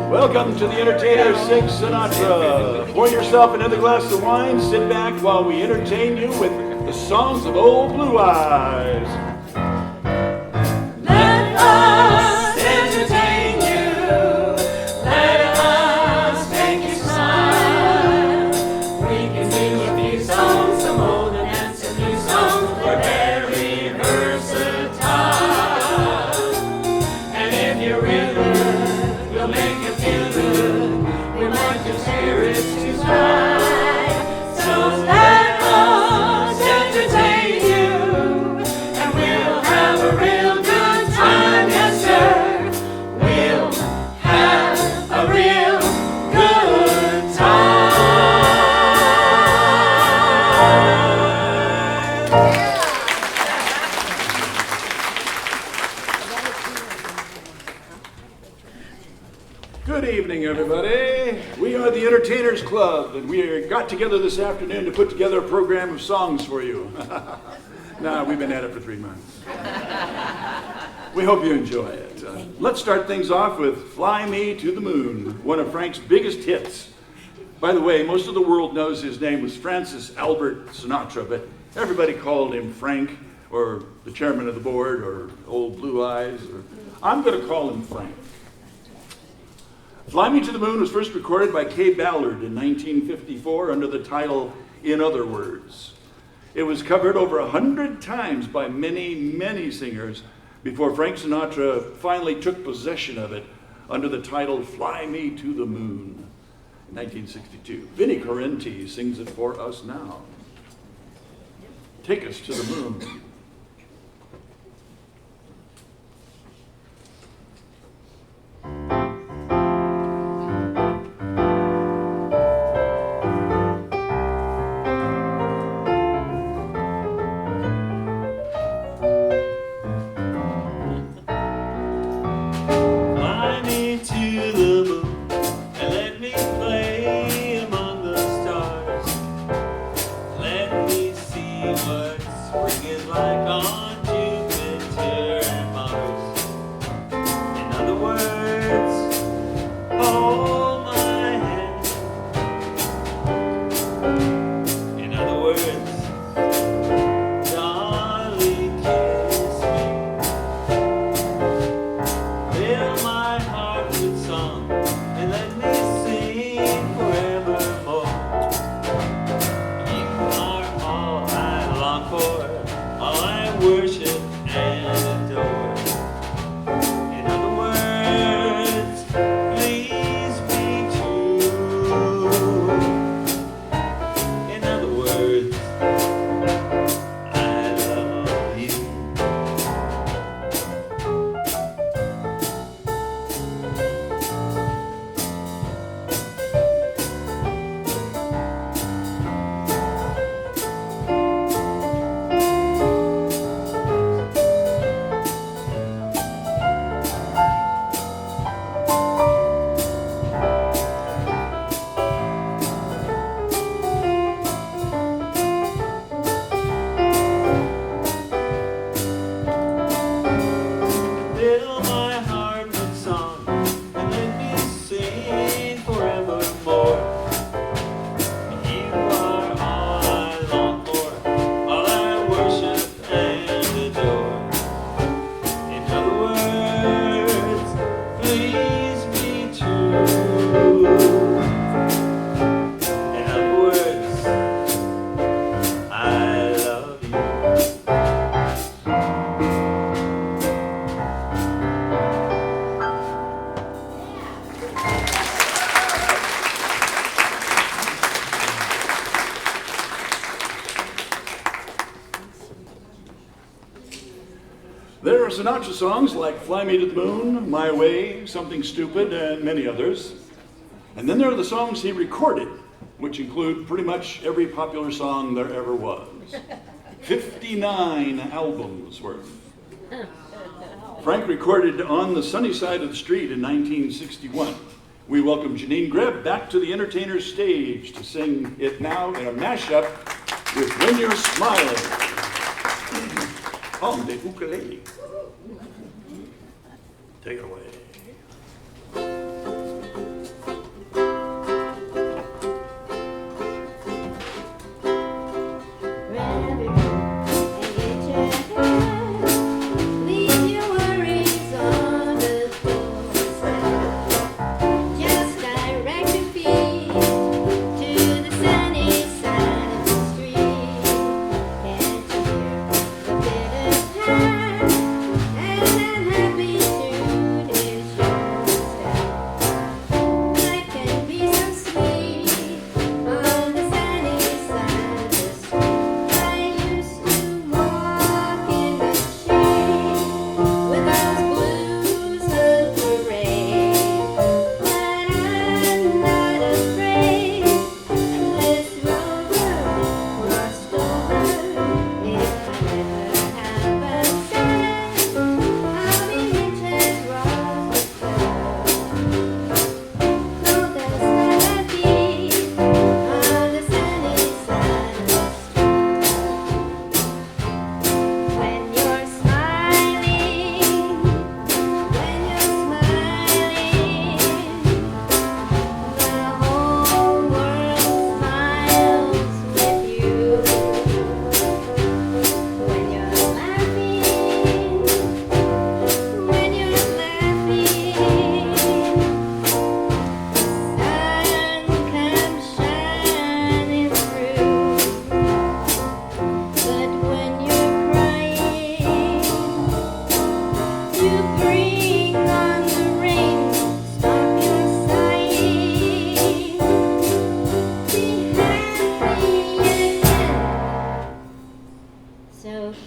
Welcome to the Entertainer sing Sinatra. Pour yourself another glass of wine, sit back while we entertain you with the songs of Old Blue Eyes. Let us entertain you. Let us make you smile. We can sing a few songs, some old and some new songs. We're very versatile. And if you're with us, we'll make you feel good. We want your spirits to fly. So let us entertain you, and we'll have a real good time. Yes, sir. We'll have a real good Good evening, everybody. We are the Entertainers Club, and we got together this afternoon to put together a program of songs for you. Nah, we've been at it for 3 months. We hope you enjoy it. Let's start things off with Fly Me to the Moon, one of Frank's biggest hits. By the way, most of the world knows his name was Francis Albert Sinatra, but everybody called him Frank, or the chairman of the board, or Old Blue Eyes. I'm going to call him Frank. Fly Me to the Moon was first recorded by Kay Ballard in 1954 under the title In Other Words. It was covered over 100 times by many, many singers before Frank Sinatra finally took possession of it under the title Fly Me to the Moon in 1962. Vinnie Correnti sings it for us now. Take us to the moon. Fly me to the moon and let me play among the stars. Let me see what spring is like. There are Sinatra songs like Fly Me to the Moon, My Way, Something Stupid, and many others. And then there are the songs he recorded, which include pretty much every popular song there ever was. 59 albums worth. Frank recorded On the Sunny Side of the Street in 1961. We welcome Janine Greb back to the Entertainers stage to sing it now in a mashup with When You're Smiling on the ukulele. Take it away.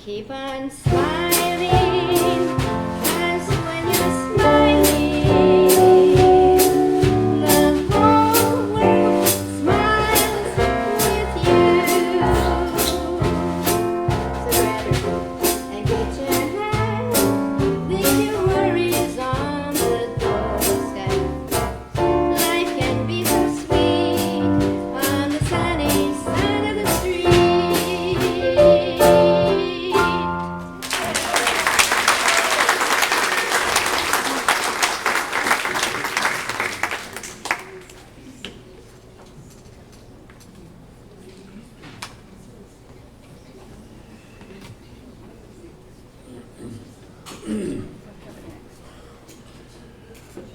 Keep on smiling, 'cause when you're smiling, the whole world smiles with you. So grab your coat and get your hat, leave your worries on the doorstep. Life can be so sweet on the sunny side of the street.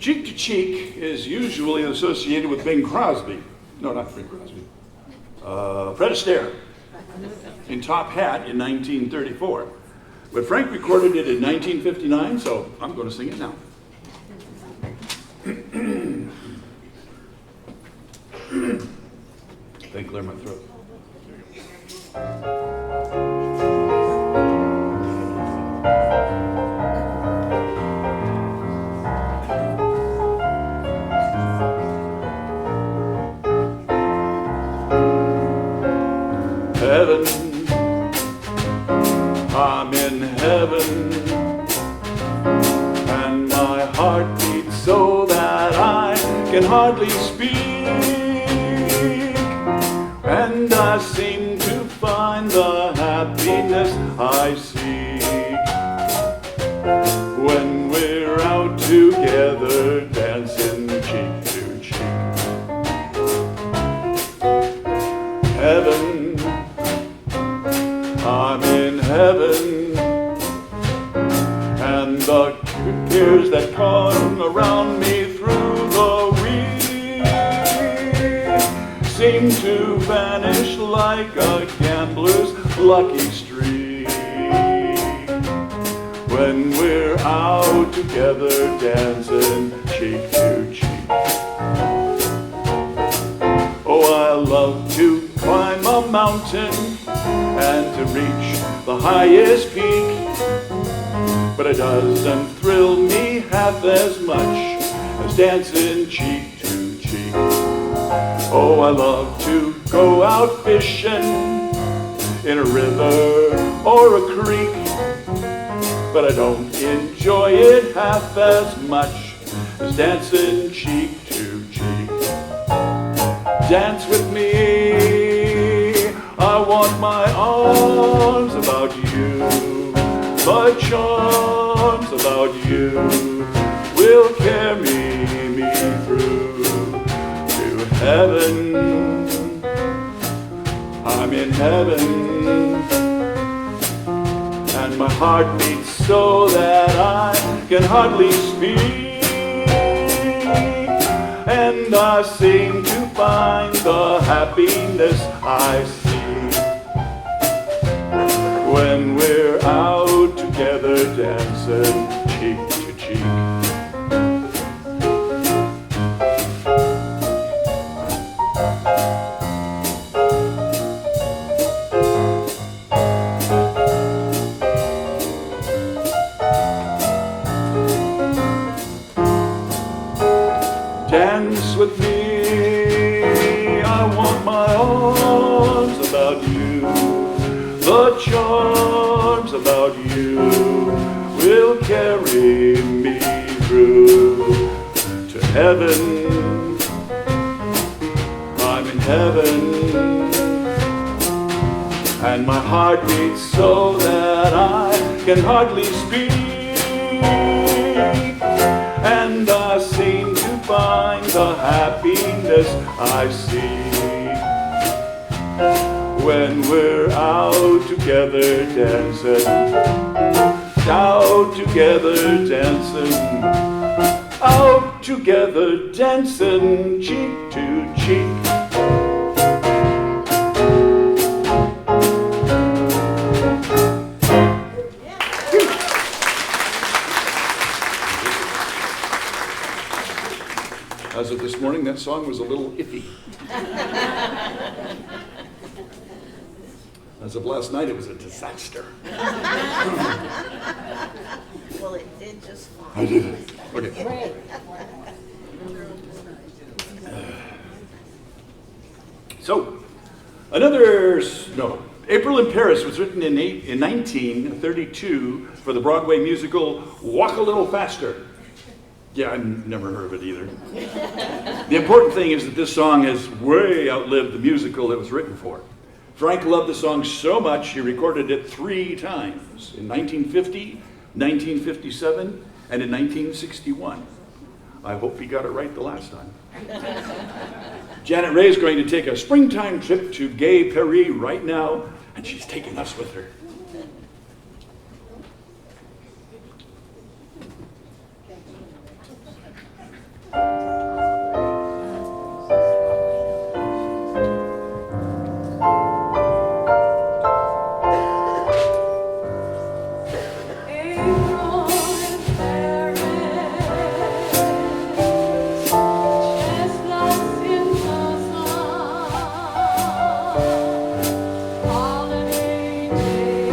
Cheek to Cheek is usually associated with Bing Crosby. No, not Bing Crosby. Fred Astaire in Top Hat in 1934. But Frank recorded it in 1959, so I'm going to sing it now. Thank clear my throat. Heaven, I'm in heaven, and my heart beats so that I can hardly speak, and I seem to find the happiness I seek when we're out together dancing cheek to cheek. Heaven, I'm in heaven, and the tears that come around me through the week seem to vanish like a gambler's lucky streak when we're out together dancing cheek to cheek. Oh, I love to climb a mountain and to reach the highest peak, but it doesn't thrill me half as much as dancing cheek to cheek. Oh, I love to go out fishing in a river or a creek, but I don't enjoy it half as much as dancing cheek to cheek. Dance with me, I want my arms about you, my charms about you will carry me through to heaven. I'm in heaven, and my heart beats so that I can hardly speak, and I seem to find the happiness I see when we're out together dancing cheek to cheek. Dance with me, I want my arms about you, the charms about you will carry me through to heaven. I'm in heaven, and my heart beats so that I can hardly speak, and I seem to find the happiness I see when we're out together dancing, out together dancing, out together dancing cheek to cheek. As of this morning, that song was a little iffy. As of last night, it was a disaster. Well, it did just fine. I did it. Okay. So, April in Paris was written in 1932 for the Broadway musical Walk a Little Faster. Yeah, I've never heard of it either. The important thing is that this song has way outlived the musical it was written for. Frank loved the song so much he recorded it 3 times, in 1950, 1957, and in 1961. I hope he got it right the last time. Janet Ray is going to take a springtime trip to Gay Paris right now, and she's taking us with her. Holiday day.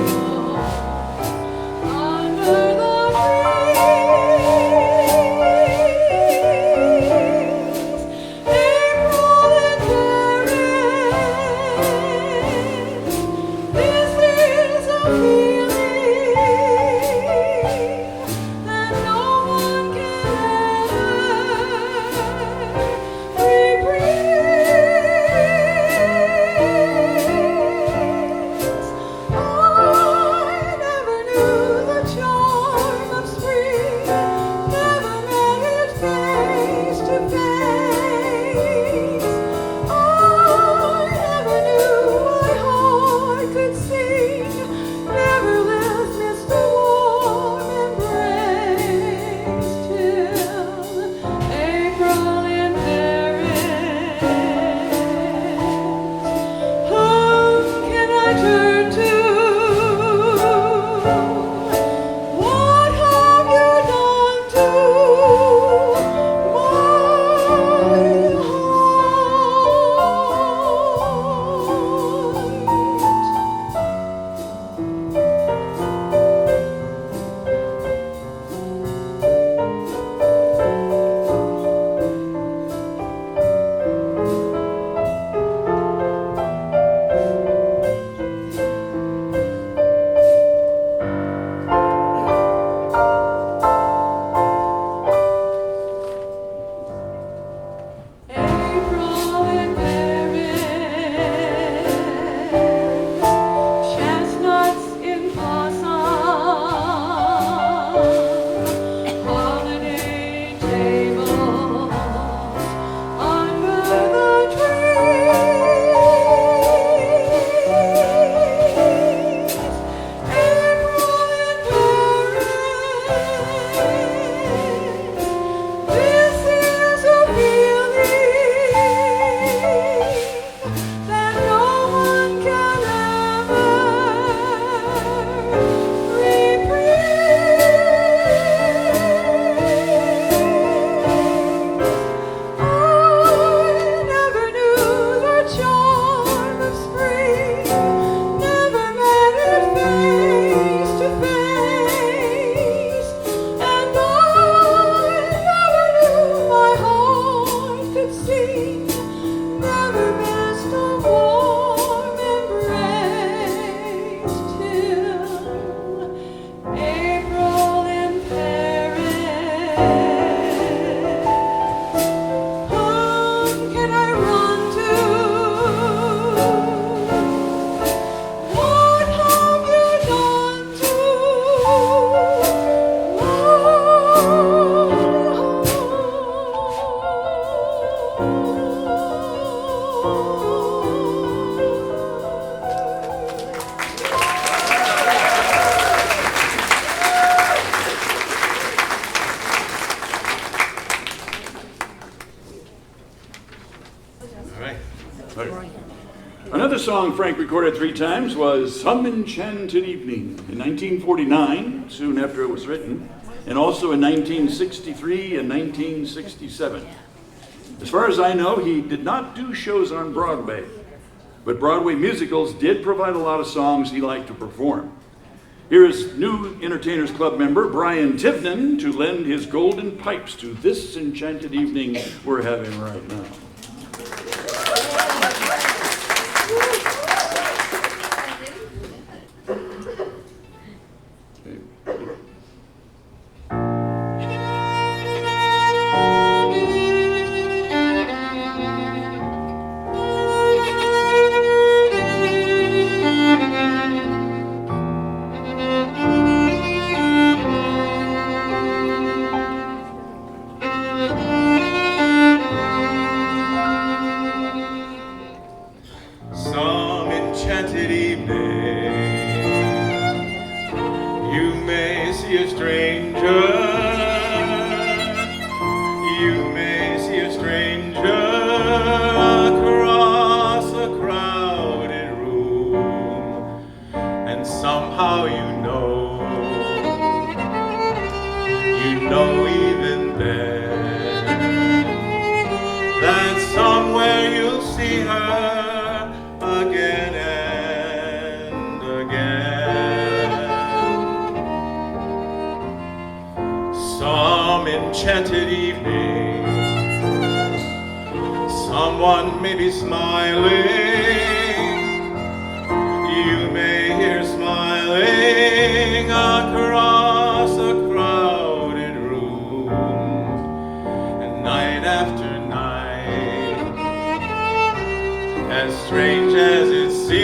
song Frank recorded 3 times was Some Enchanted Evening in 1949, soon after it was written, and also in 1963 and 1967. As far as I know, he did not do shows on Broadway, but Broadway musicals did provide a lot of songs he liked to perform. Here is new Entertainers Club member Brian Tivnan to lend his golden pipes to this enchanted evening we're having right now. Some enchanted evening, you may see a stranger. You may see a stranger across a crowded room, and somehow you know even then, that somewhere you'll see her again and again. Some enchanted evening, someone may be smiling. You may hear smiling across a crowded room, and night after night, as strange as it seems,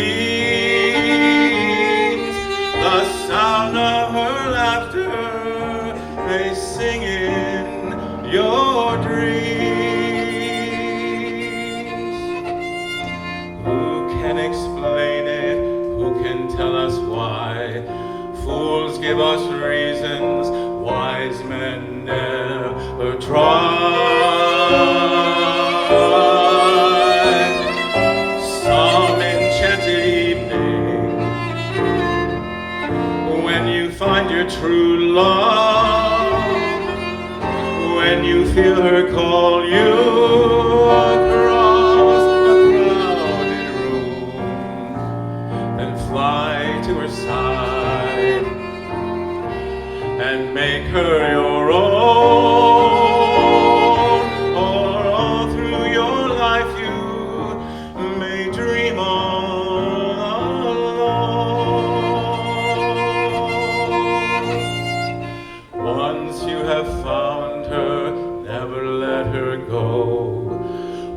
the sound of her laughter may sing in your dreams. Who can explain it? Who can tell us why? Fools give us reasons, wise men never try. Some enchanted evening, when you find your true love, when you feel her call you across the crowded room, then fly to her side and make her your own. Or all through your life you may dream all alone. Once you have found her, never let her go.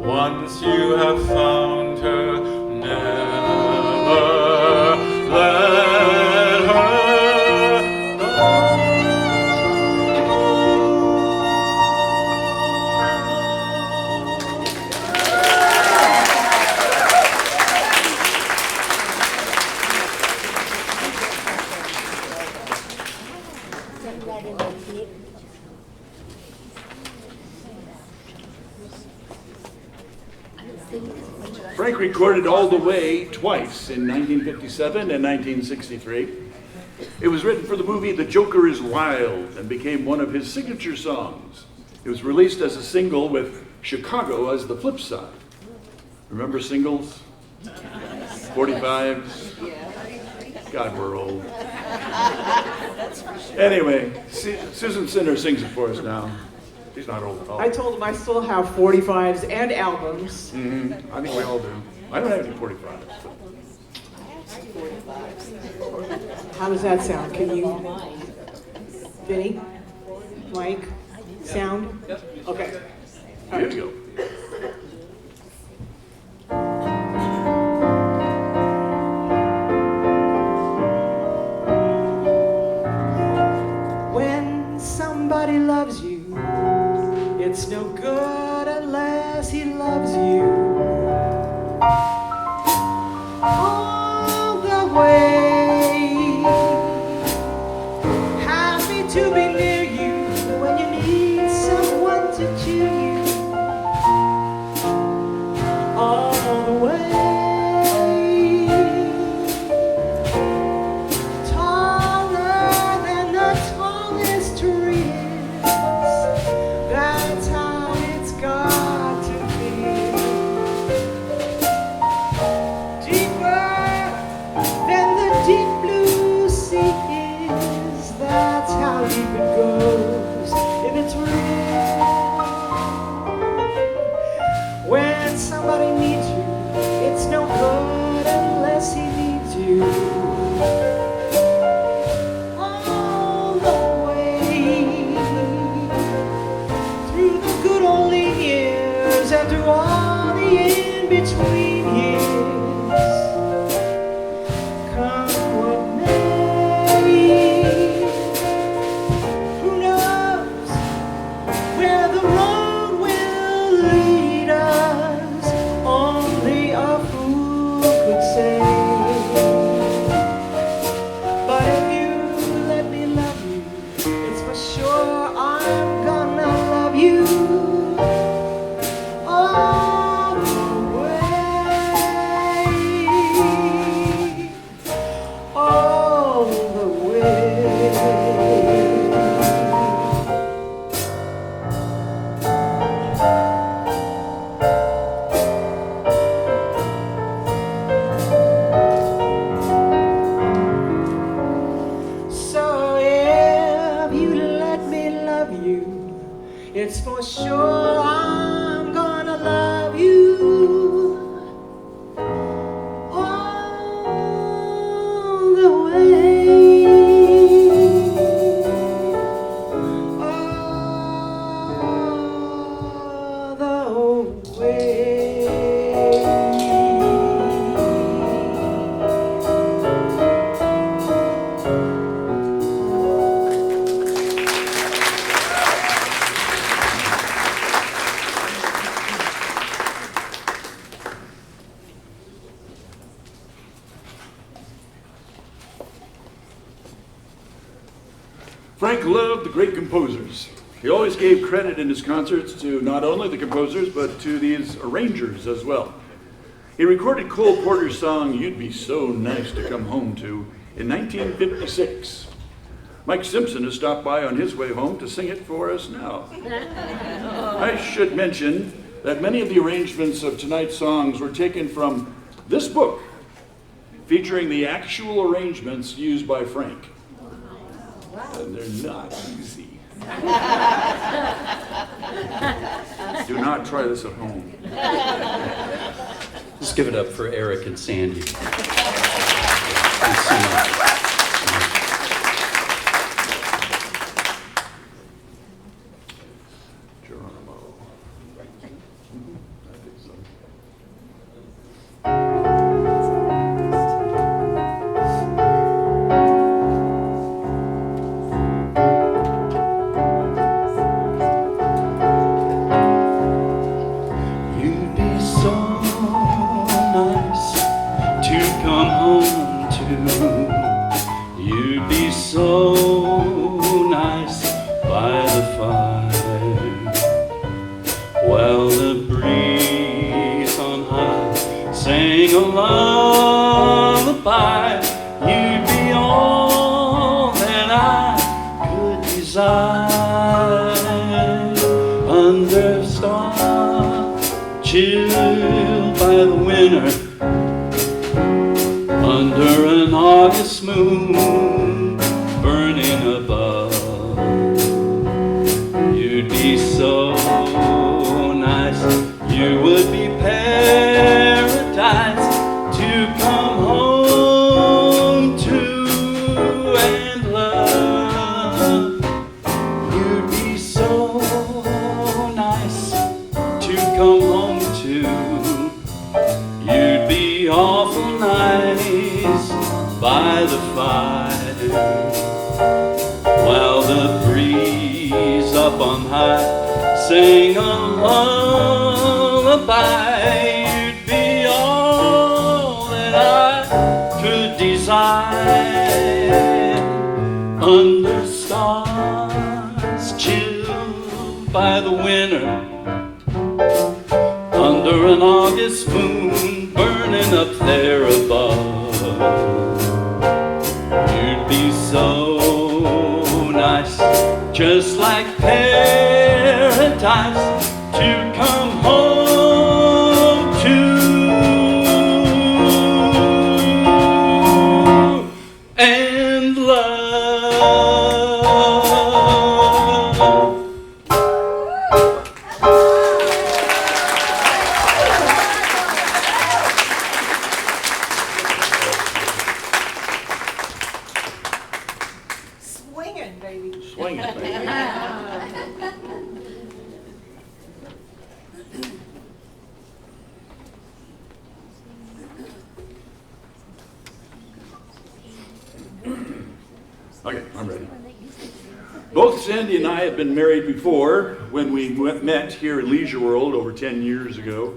Once you have found her, never let her go. Frank recorded All the Way twice in 1957 and 1963. It was written for the movie The Joker is Wild and became one of his signature songs. It was released as a single with Chicago as the flip side. Remember singles? 45s? God, we're old. Anyway, Susan Sinner sings it for us now. She's not old at all. I told him I still have 45s and albums. I think we all do. I don't have any 45s. How does that sound? Can you, Vinny, Mike, sound? Okay. Here you go. When somebody loves you, it's no good unless he loves you all the way. Happy to be near you when you need someone to cheer you all the way. It's for sure I'm gonna love you all the way. All the way. Frank loved the great composers. He always gave credit in his concerts to not only the composers, but to these arrangers as well. He recorded Cole Porter's song, You'd Be So Nice to Come Home To, in 1956. Mike Simpson has stopped by on his way home to sing it for us now. I should mention that many of the arrangements of tonight's songs were taken from this book, featuring the actual arrangements used by Frank. And they're not easy. Do not try this at home. Let's give it up for Eric and Sandy. Thanks so much. Geronimo. I think so. You'd be so nice to come home to. You'd be so nice by the fire, while the breeze on high sang a lullaby. You'd be all that I could desire under stars chilled by the winter, under an August moon burning above. You'd be so nice, you would be paradise to come home to and love. You'd be so nice to come home to. You'd be awful nice by the fire, while the breeze up on high sang a lullaby. You'd be all that I could desire under stars chilled by the winter, under an August moon burning up there above. You'd be so nice, just like paradise to come home to and love. Swinging, baby. Swing it, baby. Okay, I'm ready. Both Sandy and I had been married before when we met here in Leisure World over 10 years ago.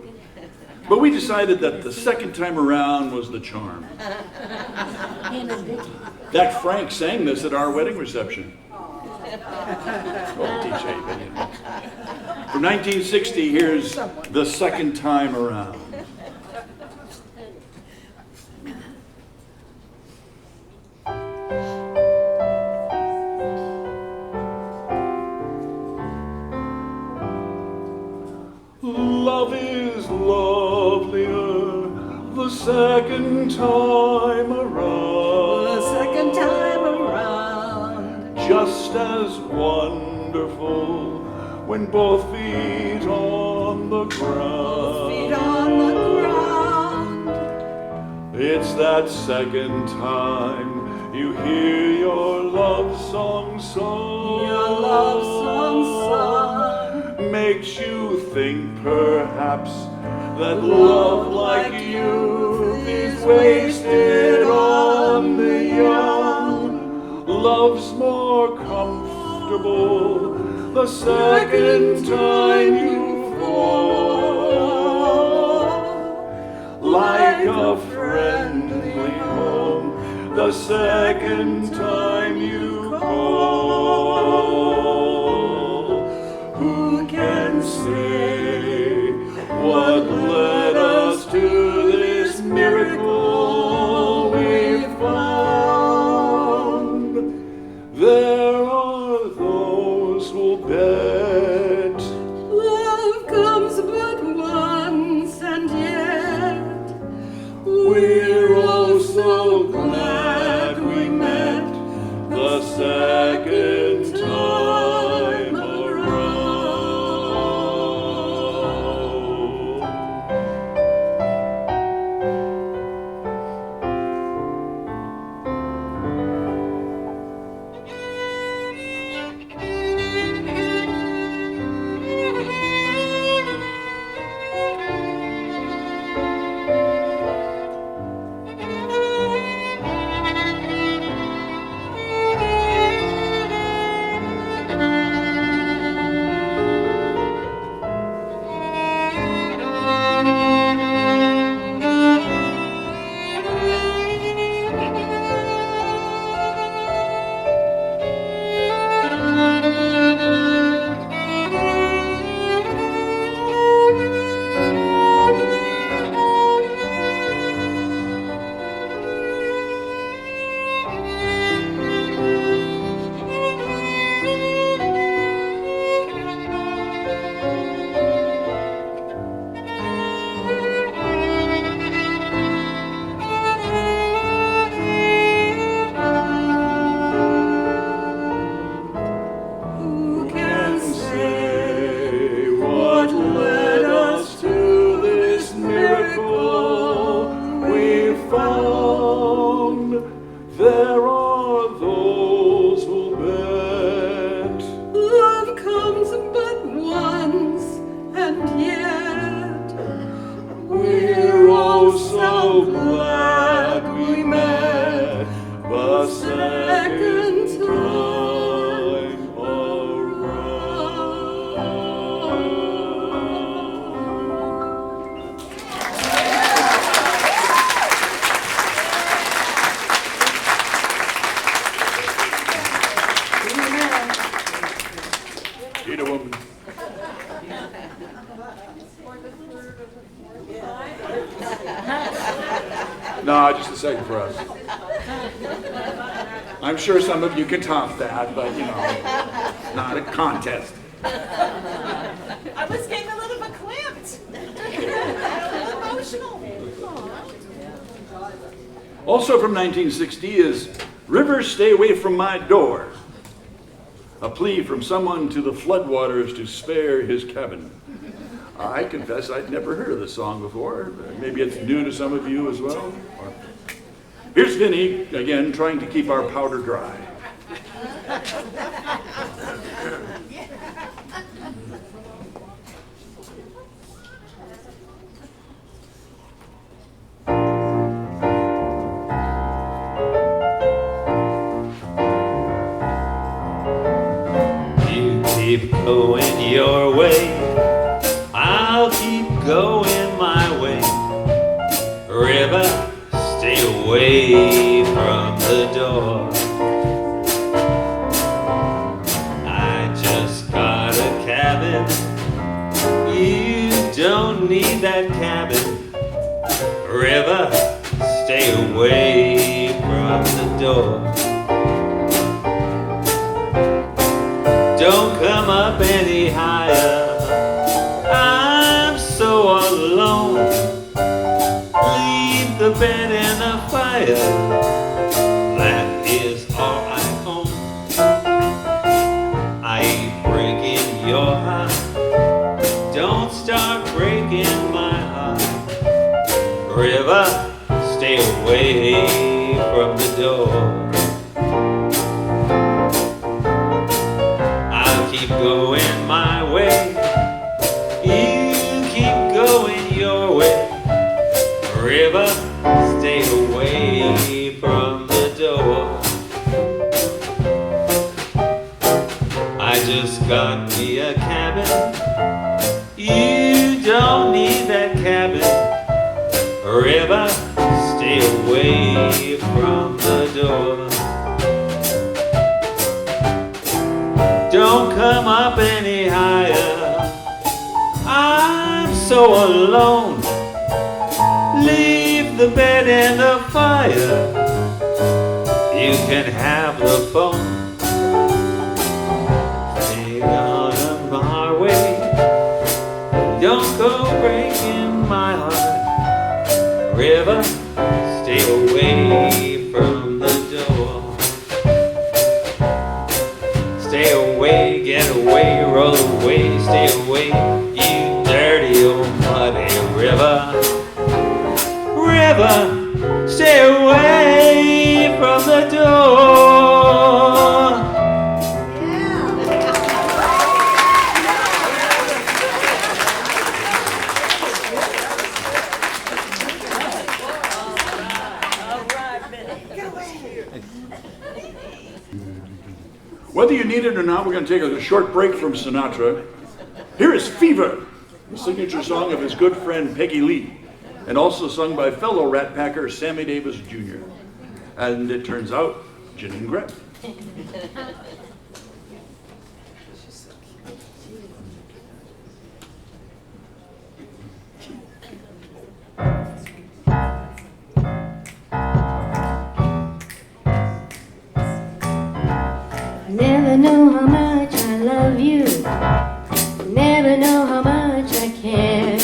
But we decided that the second time around was the charm. That Frank sang this at our wedding reception. Oh, DJ, but anyway. From 1960, here's The Second Time Around. Love is lovelier the second time around. The second time around. Just as wonderful when both feet on the ground. Feet on the ground. It's that second time you hear your love song sung. Your love song sung. Makes you think perhaps that love like youth is wasted on the young. Love's more comfortable the second time you fall. Like a friendly home the second time you call. Who can say what led us to this miracle we found? There are those who'll bet Love comes but once, and yet we're oh so glad we met the second time around. who can Say what led us to this miracle we found. There are those who'll bet love comes but once, and yet we're oh so glad we met the second time around. Eat a woman. No, just a second for us. I'm sure some of you can top that, but you know, not a contest. I was getting a little verklempt. A little emotional. Also from 1960 is Rivers Stay Away From My Door, a plea from someone to the floodwaters to spare his cabin. I confess I'd never heard of this song before. Maybe it's new to some of you as well. Here's Vinny, again, trying to keep our powder dry. You keep going your way, I'll keep going my way. River, stay away from the door. I just got a cabin, you don't need that cabin. River, stay away from the door. Don't come up any higher, I'm so alone. Leave the bed and the fire, that is all I own. I ain't breaking your heart, River, stay away from the door. I'll keep going my way, you keep going your way. River, stay away from the door. I just got me a cabin, you don't need that cabin. River, stay away from the door. Don't come up any higher, I'm so alone. Leave the bed and the fire, you can have the phone. Stay out of our way, don't go breaking my heart. River, stay away from the door. Stay away, get away, roll away, stay away, you dirty old muddy river. River, stay away from the door. Whether you need it or not, we're going to take a short break from Sinatra. Here is Fever, the signature song of his good friend Peggy Lee, and also sung by fellow Rat Packer Sammy Davis Jr. And it turns out, Janine Grepp. Never know how much I love you, never know how much I care.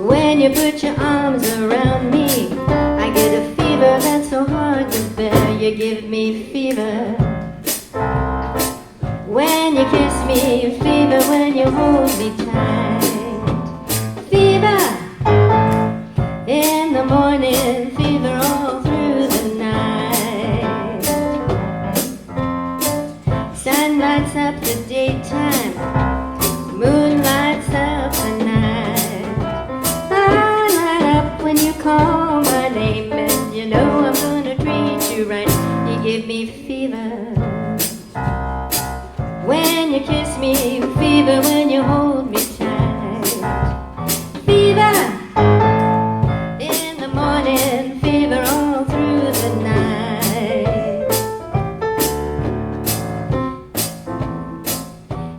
When you put your arms around me, I get a fever that's so hard to bear. You give me fever when you kiss me, fever when you hold me tight. Fever in the morning, fever all through the night. Sun lights up the daytime, moon lights up the night. I light up when you call my name, and you know I'm gonna treat you right. You give me fever when you kiss me, fever when you hold me tight. Fever in the morning, fever all through the night.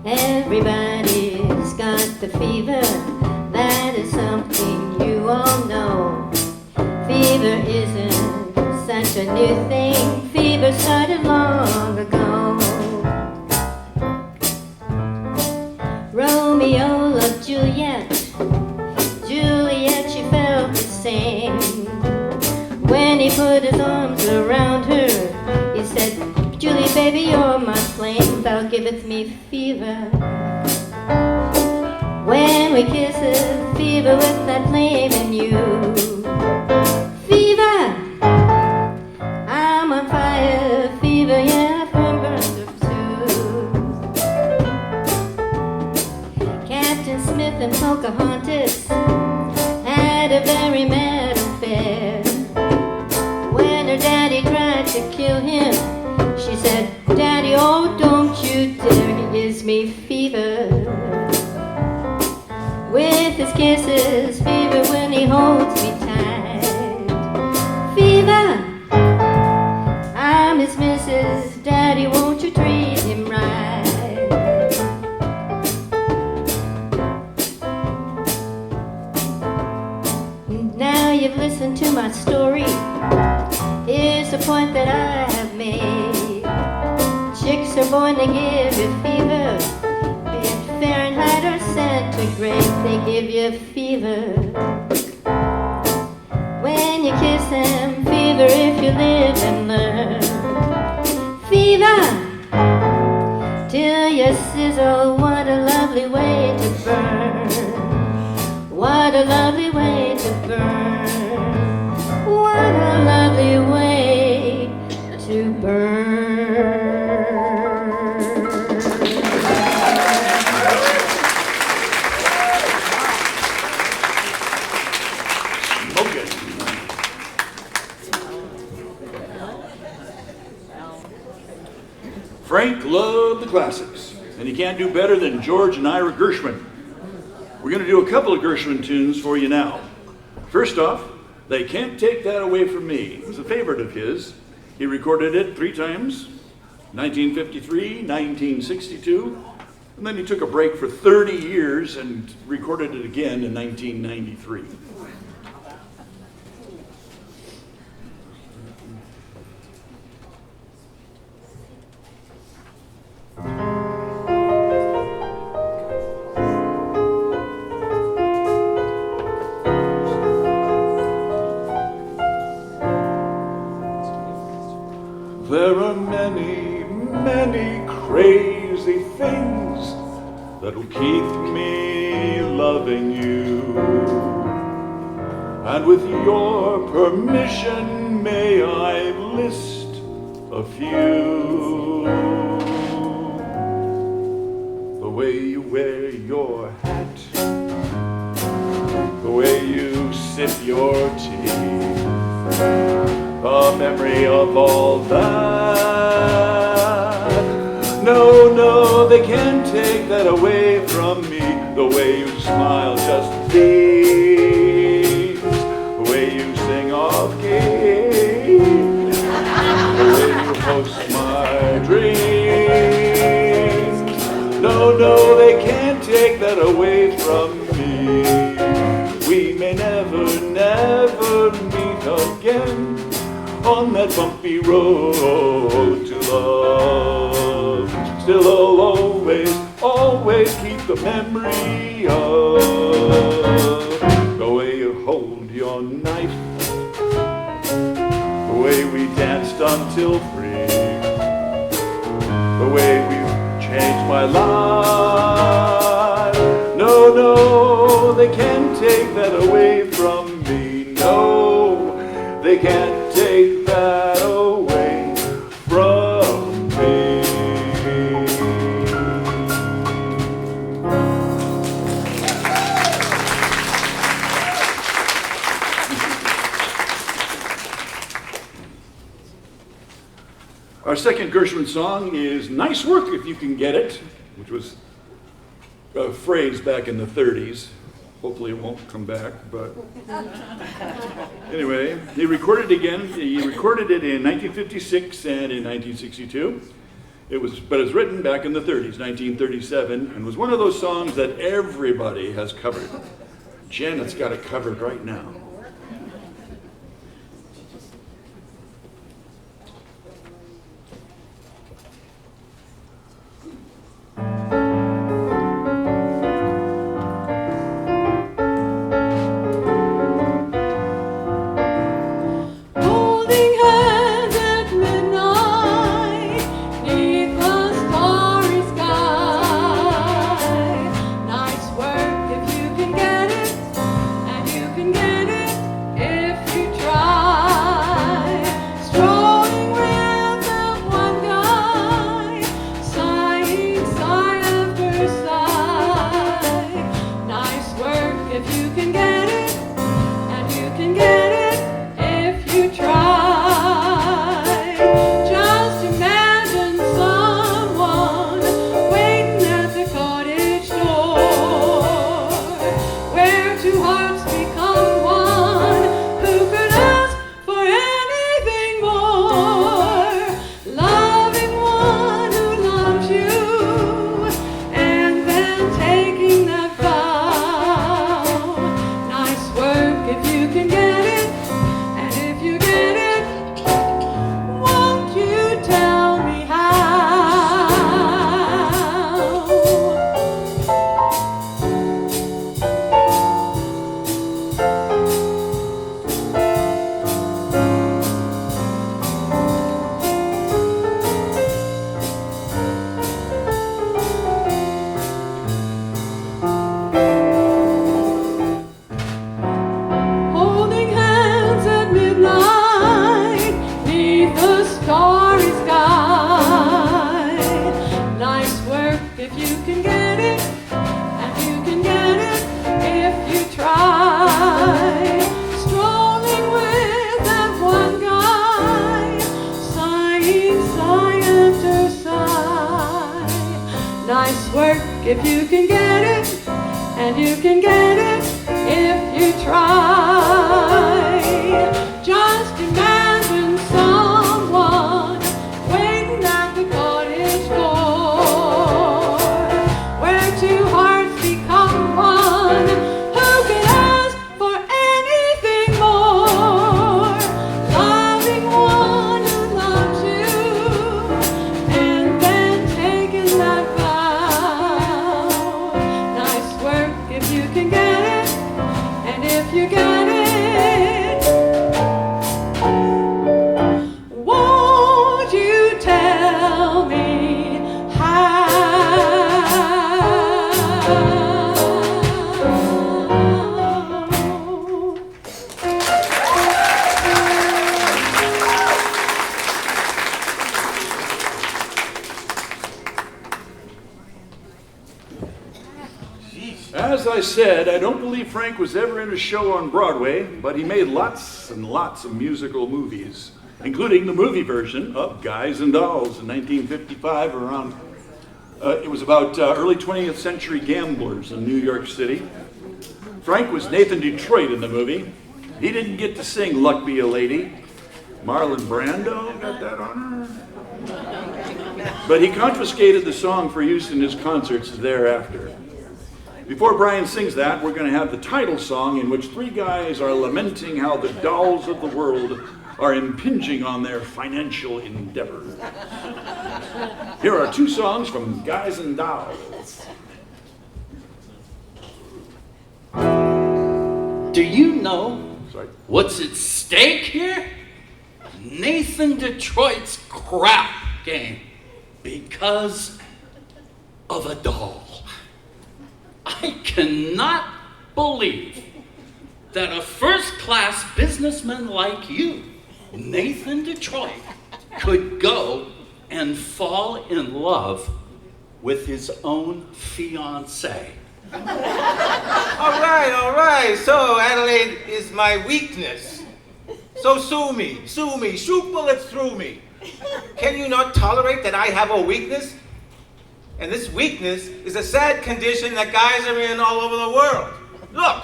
Everybody's got the fever, that is something you all know. Fever isn't such a new thing, fever started long ago. Romeo loved Juliet, Juliet she felt the same. When he put his arms around her, he said, Julie baby you're my flame, thou giveth me fever. When we kiss it, fever with that flame in you. Fever, I'm on fire, fever, yeah, from birth of two. Captain Smith and Pocahontas had a very mad affair. When her daddy tried to kill him, she said, Daddy, oh, don't you dare, he gives me fever. With his kisses, fever when he holds me tight. Fever, I'm his missus, Daddy, won't you treat him right? Now you've listened to my story, here's the point that I have made. Chicks are born to give you fever, be it Fahrenheit or centigrade, they give you fever. When you kiss them, fever if you live and learn. Fever, till you sizzle, what a lovely way to burn. What a lovely way to burn. What a lovely way to burn. Okay. Frank loved the classics, and you can't do better than George and Ira Gershwin. We're going to do a couple of Gershwin tunes for you now. First off, They Can't Take That Away From Me. It was a favorite of his. He recorded it 3 times, 1953, 1962, and then he took a break for 30 years and recorded it again in 1993. There are many, many crazy things that'll keep me loving you. And with your permission, may I list a few. The way you wear your hat, the way you sip your tea, a memory of all that. No, no, they can't take that away from me. The way you smile just beams, the way you sing off key, the way you host my dreams. No, no, they can't take that away from me. We may never, never meet again on that bumpy road to love. Still I'll always, always keep the memory of the way you hold your knife, the way we danced until 3, the way we've changed my life. No, no, they can't take that away from me. No, they can't take that away from me. Our second Gershwin song is Nice Work If You Can Get It, which was a phrase back in the 30s. Hopefully it won't come back, but anyway, he recorded it again. He recorded it in 1956 and in 1962. But it was written back in the 30s, 1937, and was one of those songs that everybody has covered. Janet's got it covered right now. Nice work if you can get it, and you can get it. you can get it, and you can get it if you try. Strolling with that one guy, sighing sigh after sigh. Nice work if you can get it, and you can get it if you try. Just imagine someone waiting at the cottage door, where two hearts become one. Who could ask for anything more? Loving one who loves you, and then taking that vow. Nice work if you can get it, and if you get it, won't you tell me how? As I said, I don't believe Frank was ever in a show on Broadway, but he made lots and lots of musical movies, including the movie version of Guys and Dolls in 1955 around, it was about early 20th century gamblers in New York City. Frank was Nathan Detroit in the movie. He didn't get to sing Luck Be a Lady. Marlon Brando got that honor. But he confiscated the song for use in his concerts thereafter. Before Brian sings that, we're going to have the title song in which three guys are lamenting how the dolls of the world are impinging on their financial endeavor. Here are two songs from Guys and Dolls. Do you know Sorry. what's at stake here? Nathan Detroit's crap game because of a doll. I cannot believe that a first-class businessman like you, Nathan Detroit, could go and fall in love with his own fiancée. All right. So Adelaide is my weakness. So sue me, shoot bullets through me. Can you not tolerate that I have a weakness? And this weakness is a sad condition that guys are in all over the world. Look,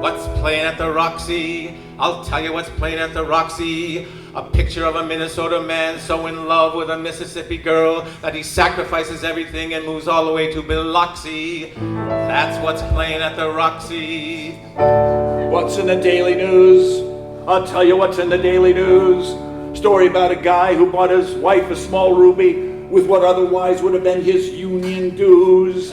what's playing at the Roxy? I'll tell you what's playing at the Roxy. A picture of a Minnesota man so in love with a Mississippi girl that he sacrifices everything and moves all the way to Biloxi. That's what's playing at the Roxy. What's in the Daily News? I'll tell you what's in the Daily News. Story about a guy who bought his wife a small ruby with what otherwise would have been his union dues.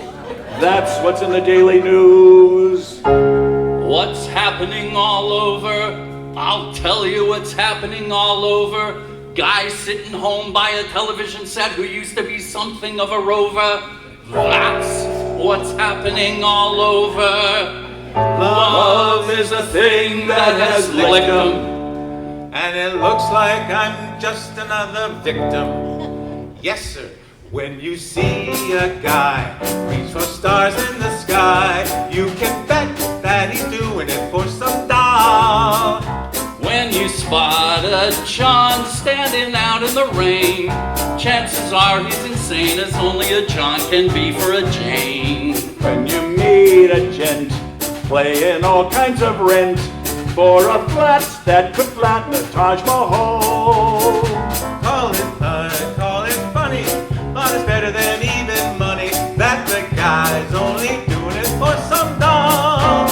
That's what's in the Daily News. What's happening all over? I'll tell you what's happening all over. Guy sitting home by a television set who used to be something of a rover. That's what's happening all over. Love is a thing that has licked 'em. And it looks like I'm just another victim. Yes, sir. When you see a guy reach for stars in the sky, you can bet that he's doing it for some doll. When you spot a John standing out in the rain, chances are he's insane as only a John can be for a Jane. When you meet a gent playing all kinds of rent for a flat that could flatten the Taj Mahal. Call it funny, but it's better than even money that the guy's only doing it for some doll.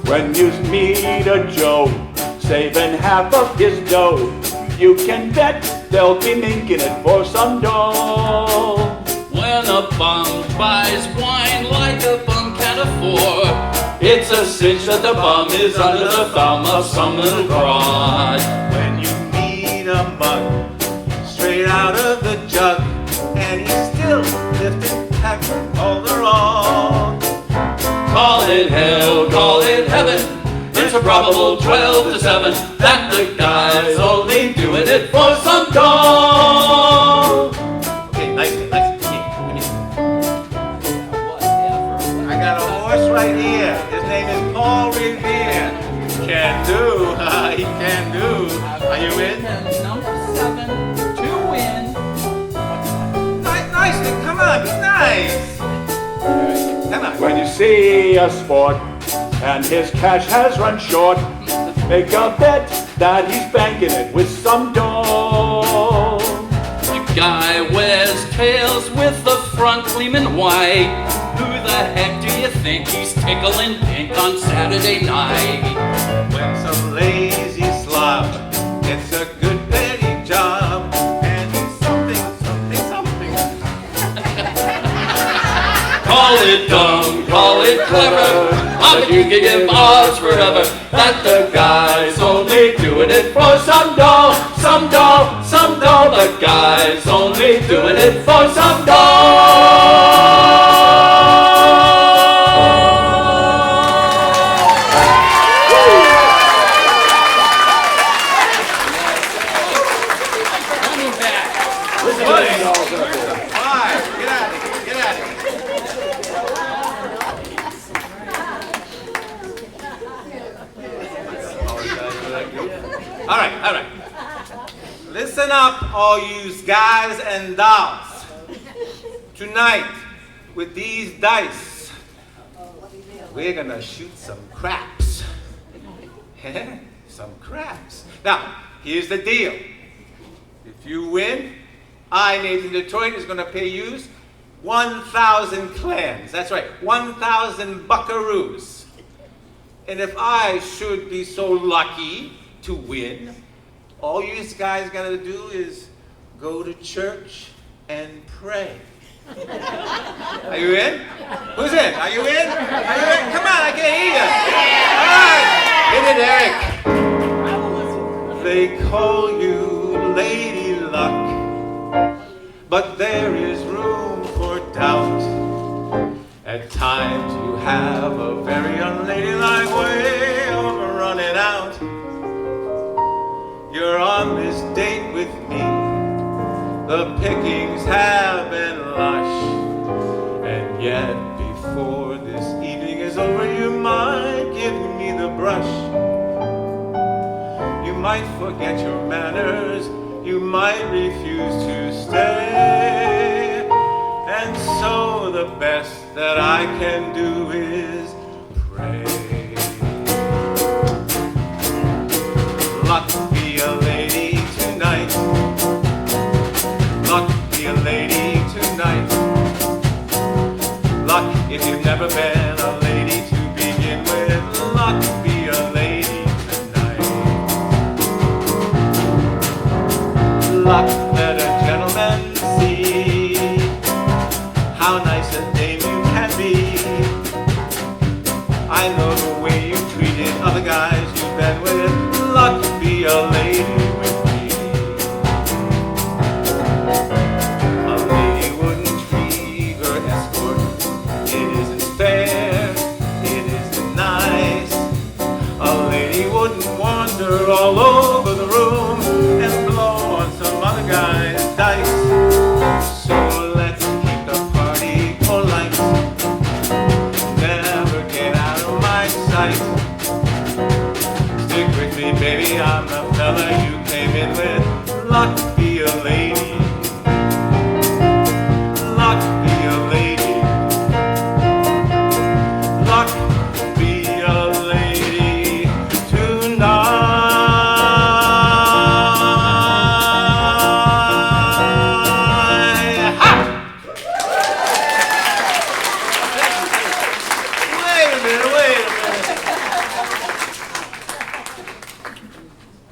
When you meet a Joe saving half of his dough, you can bet they'll be making it for some doll. When a bum buys wine like a bum can't afford, it's a cinch that the bum is under the thumb of some little broad. When you meet a mug straight out of the jug, and he's still lifting packs all the wrong. Call it hell, call it heaven, it's a probable 12 to 7 that the guy's only doing it for some doll. Okay, nice. on, be nice. Come on. When you see a sport and his cash has run short, make a bet that he's banking it with some dough. The guy wears tails with the front gleaming white. Who the heck do you think he's tickling pink on Saturday night? When some lazy slob gets a good penny job and he's something. Call it dumb, call it clever, but you can give odds forever that the guy's only doing it for some dough, some dough, some dough. The guy's only doing it for some dough. All right. Listen up, all you guys and dolls. Tonight, with these dice, we're gonna shoot some craps. Some craps. Now, here's the deal. If you win, I, Nathan Detroit, is gonna pay you 1,000 clams. That's right, 1,000 buckaroos. And if I should be so lucky to win, all you guys gotta do is go to church and pray. Are you in? Who's in? Are you in? Are you in? Come on, I can't hear you. All right, hit it, Eric. They call you Lady Luck, but there is room for doubt. At times you have a very unladylike way of running out. You're on this date with me. The pickings have been lush, and yet before this evening is over, you might give me the brush. You might forget your manners, you might refuse to stay, and so the best that I can do is pray. Luck be a lady tonight. Luck be a lady tonight. Luck if you've never been a lady to begin with. Luck be a lady tonight. Luck let a gentleman see how nice a dame you can be. I know the way you treated other guys you've been with. Luck be a lady with me. A lady wouldn't treat her escort. It isn't fair, it isn't nice. A lady wouldn't wander all over the room and blow on some other guy's dice. So let's keep the party polite. Never get out of my sight. Stick with me, baby, I'm the fella you came in with. Luck be a lady. Luck be a lady. Luck be a lady tonight. Ha! Wait a minute.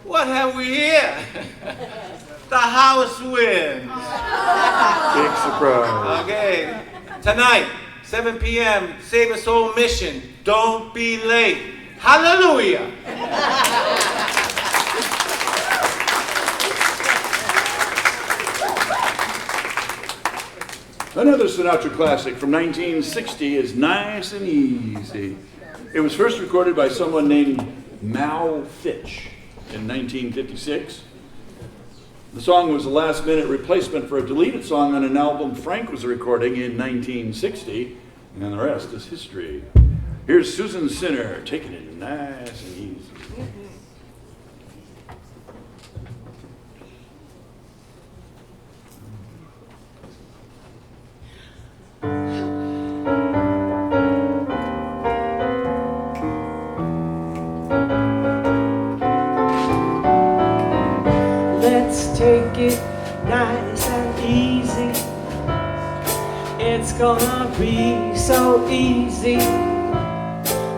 What have we here? The house wins. Big surprise. Okay, tonight, 7 p.m., Save a Soul Mission. Don't be late. Hallelujah. Another Sinatra classic from 1960 is Nice and Easy. It was first recorded by someone named Mal Fitch in 1956. The song was a last-minute replacement for a deleted song on an album Frank was recording in 1960, and the rest is history. Here's Susan Sinner taking it nice and easy. it's gonna be so easy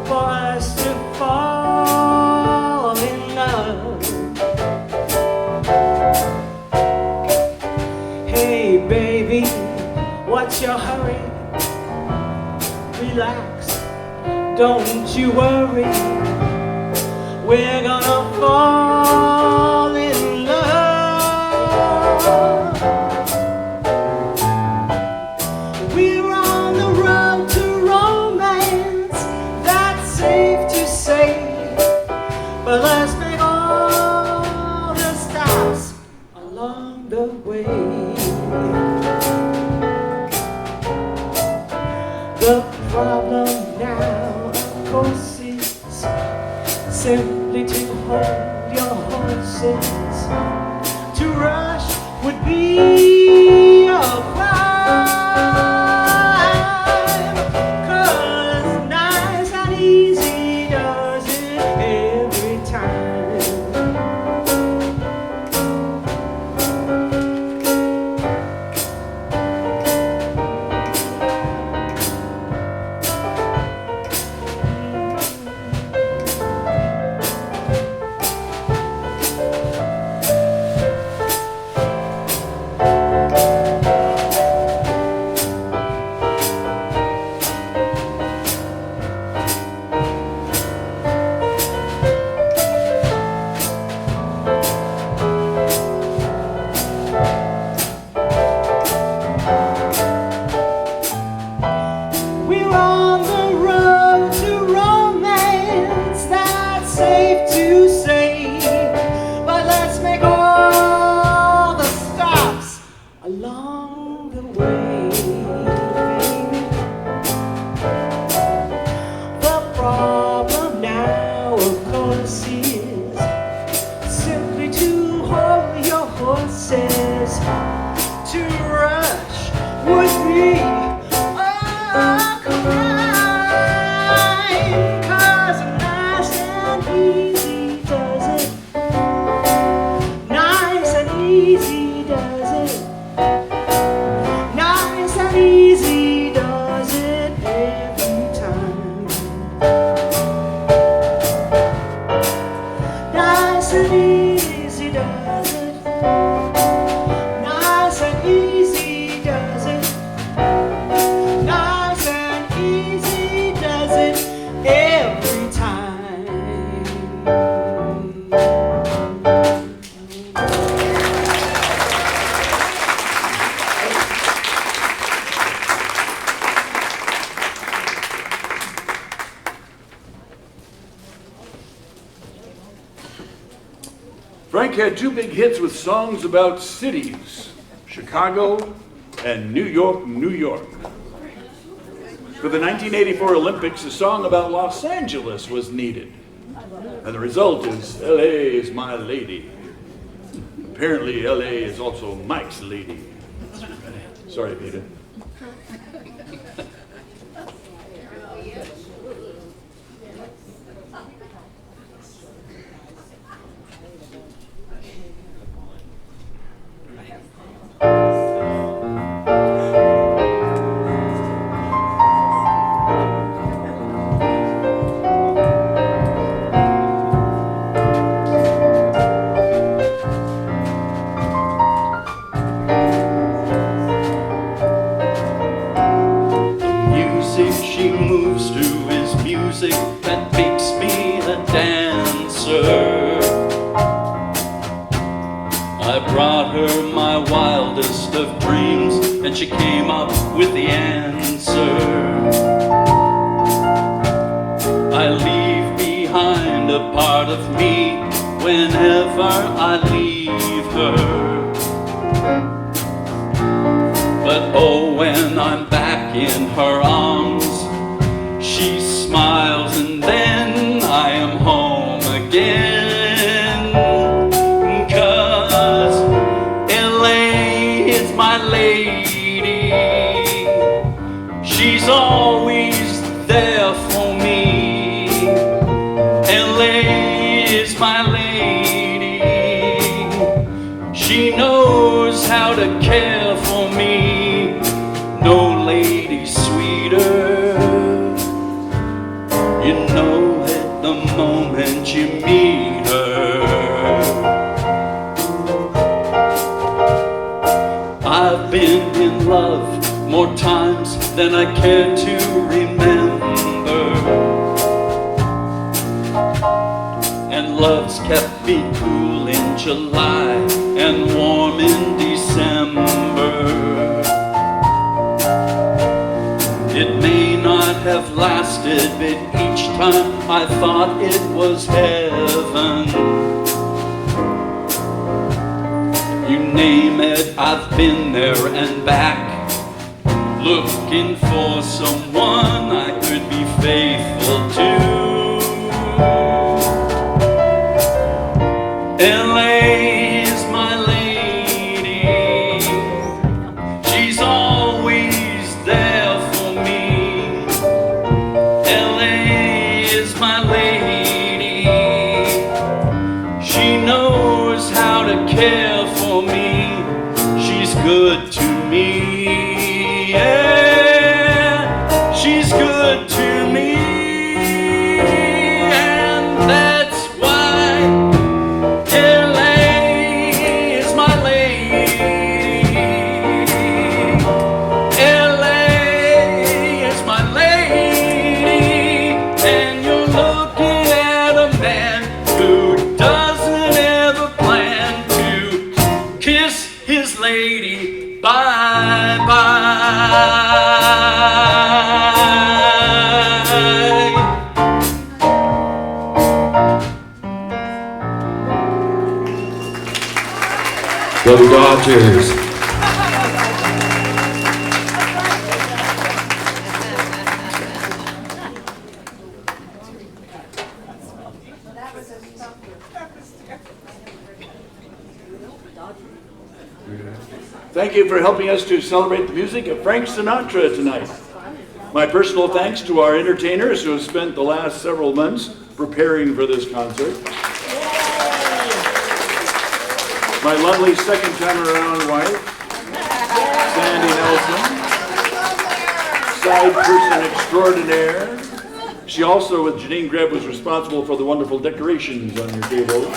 for us to fall in love. Hey baby, what's your hurry? Relax, don't you worry. We're gonna fall in love. We're on the road to romance, that's safe to say. But let's make all the stops along the way. The problem now, of course, is simply to hold your horses. To rush would be a crime, 'cause nice and easy does it every time. We're on the road to romance, that's safe to say. But let's make all the stops along the way. The problem now, of course, is simply to hold your horses. To rush would be a crime, 'cause nice and easy does it. Nice and easy does it. Nice and easy does it every time. Nice and easy does it. Nice and easy does it. Nice and easy does it every time. Frank had two big hits with songs about cities, Chicago and New York, New York. For the 1984 Olympics, a song about Los Angeles was needed. And the result is LA is my lady. Apparently LA is also Mike's lady. Sorry, Peter. She moves to is music that makes me a dancer. I brought her my wildest of dreams, and she came up with the answer. I leave behind a part of me whenever I leave her. But oh, when I'm back in her arms, she smiles and then I am home again. 'Cause LA is my lady. She's always there for me. LA is my lady. She knows how to care for me. No lady lady sweeter. You know it the moment you meet her. I've been in love more times than I care to remember, and love's kept me cool in July and warm in December. It may not have lasted, but each time I thought it was heaven. You name it, I've been there and back, looking for someone I could be faithful to. LA is my lady, she's always there for me. LA is my lady, she knows how to care for me. She's good to me, yeah, she's good to me, and that's why LA is my lady. LA is my lady, and you're looking at a man who doesn't ever plan to kiss his lady bye-bye. Go Dodgers. Thank you for helping us to celebrate the music of Frank Sinatra tonight. My personal thanks to our entertainers who have spent the last several months preparing for this concert. My lovely second time around wife, Sandy Nelson, side person extraordinaire. She also, with Janine Greb, was responsible for the wonderful decorations on your table.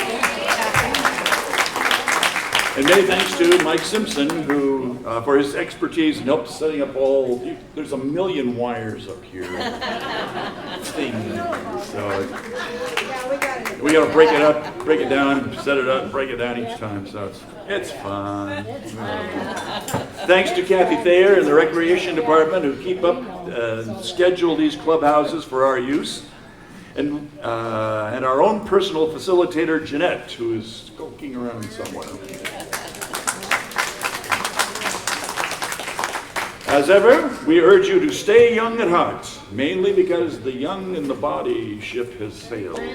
And many thanks to Mike Simpson, who, for his expertise in help setting up all, there's a million wires up here. Things. So we got to break it up, break it down, set it up, break it down each time. So it's fun. Thanks to Kathy Thayer and the Recreation Department who keep up, schedule these clubhouses for our use. And our own personal facilitator, Jeanette, who is skulking around somewhere. As ever, we urge you to stay young at heart, mainly because the young in the body ship has sailed. We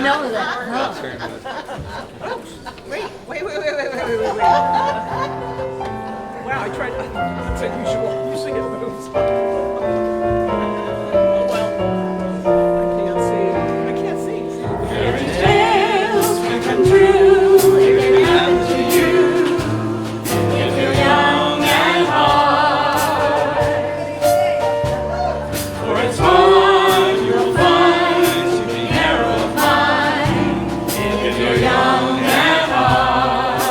know that. Wait. Wow, I tried. It's unusual. Usually it moves. Oh well. I can't see. Fairy tales can come true. It can happen to you if you're young at heart. For it's hard you'll find to be narrow of mind if you're young at heart.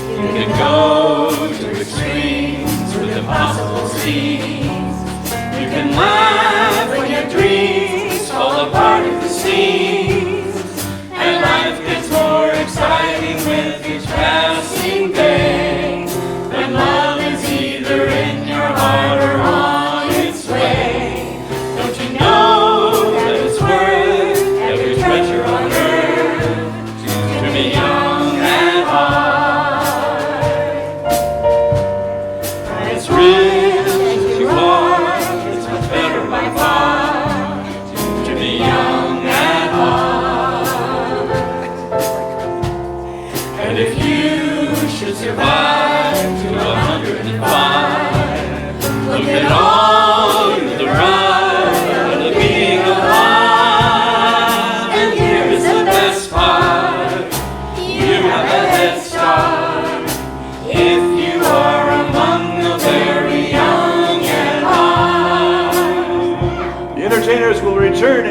You can go to extremes with impossible scenes. You can laugh when your dreams fall apart at the seams, and life gets more exciting with each passing day. When love is either in your heart or on its way, don't you know that it's worth every treasure on earth to be young at heart? And it's rich as you are, it's much better by far to be young at heart. And if you should survive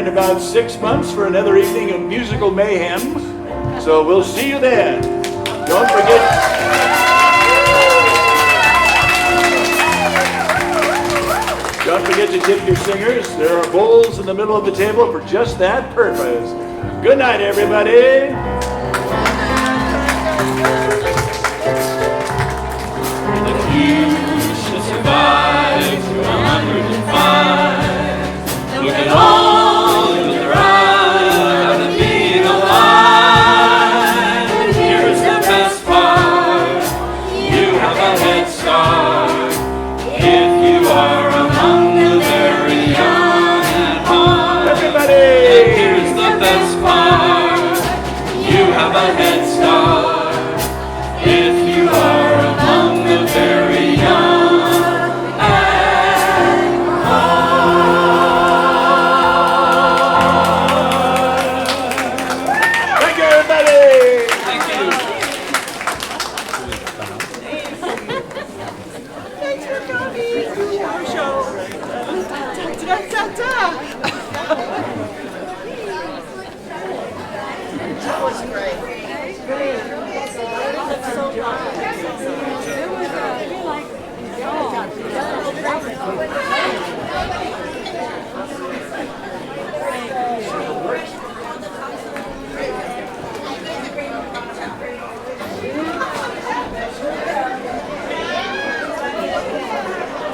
in about 6 months for another evening of musical mayhem. So we'll see you then. Don't forget. Don't forget to tip your singers. There are bowls in the middle of the table for just that purpose. Good night, everybody.